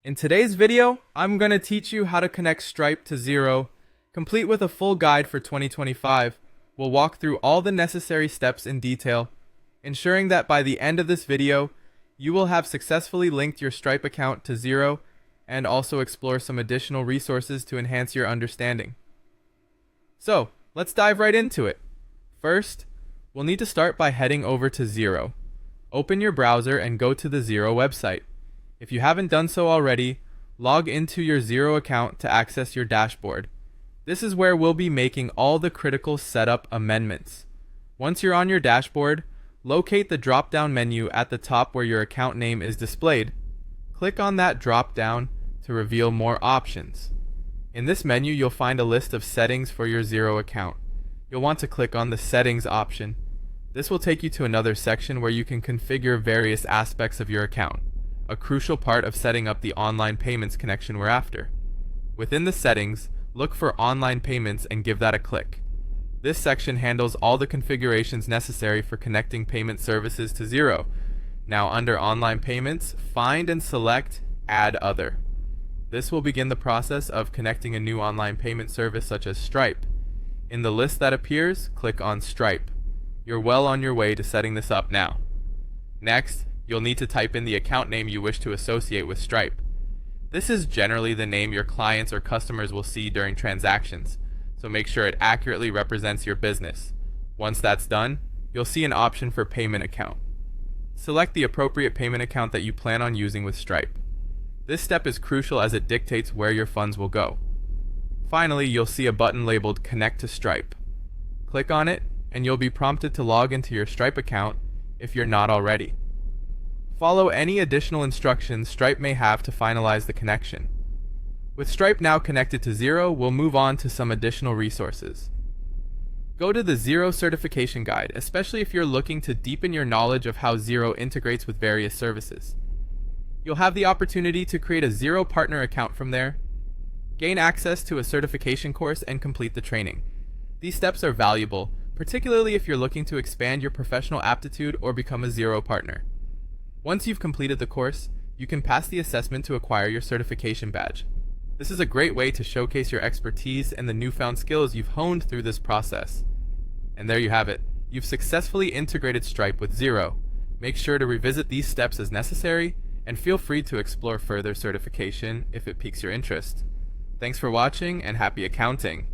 In today's video, I'm going to teach you how to connect Stripe to Xero, complete with a full guide for 2025. We'll walk through all the necessary steps in detail, ensuring that by the end of this video, you will have successfully linked your Stripe account to Xero and also explore some additional resources to enhance your understanding. So, let's dive right into it. First, we'll need to start by heading over to Xero. Open your browser and go to the Xero website. If you haven't done so already, log into your Xero account to access your dashboard. This is where we'll be making all the critical setup amendments. Once you're on your dashboard, locate the drop-down menu at the top where your account name is displayed. Click on that drop-down to reveal more options. In this menu, you'll find a list of settings for your Xero account. You'll want to click on the Settings option. This will take you to another section where you can configure various aspects of your account, a crucial part of setting up the online payments connection we're after. Within the settings, look for online payments and give that a click. This section handles all the configurations necessary for connecting payment services to Xero. Now under online payments, find and select Add Other. This will begin the process of connecting a new online payment service such as Stripe. In the list that appears, click on Stripe. You're well on your way to setting this up now. Next, you'll need to type in the account name you wish to associate with Stripe. This is generally the name your clients or customers will see during transactions, so make sure it accurately represents your business. Once that's done, you'll see an option for payment account. Select the appropriate payment account that you plan on using with Stripe. This step is crucial as it dictates where your funds will go. Finally, you'll see a button labeled Connect to Stripe. Click on it, and you'll be prompted to log into your Stripe account if you're not already. Follow any additional instructions Stripe may have to finalize the connection. With Stripe now connected to Xero, we'll move on to some additional resources. Go to the Xero certification guide, especially if you're looking to deepen your knowledge of how Xero integrates with various services. You'll have the opportunity to create a Xero partner account from there, gain access to a certification course, and complete the training. These steps are valuable, particularly if you're looking to expand your professional aptitude or become a Xero partner. Once you've completed the course, you can pass the assessment to acquire your certification badge. This is a great way to showcase your expertise and the newfound skills you've honed through this process. And there you have it. You've successfully integrated Stripe with Xero. Make sure to revisit these steps as necessary, and feel free to explore further certification if it piques your interest. Thanks for watching, and happy accounting!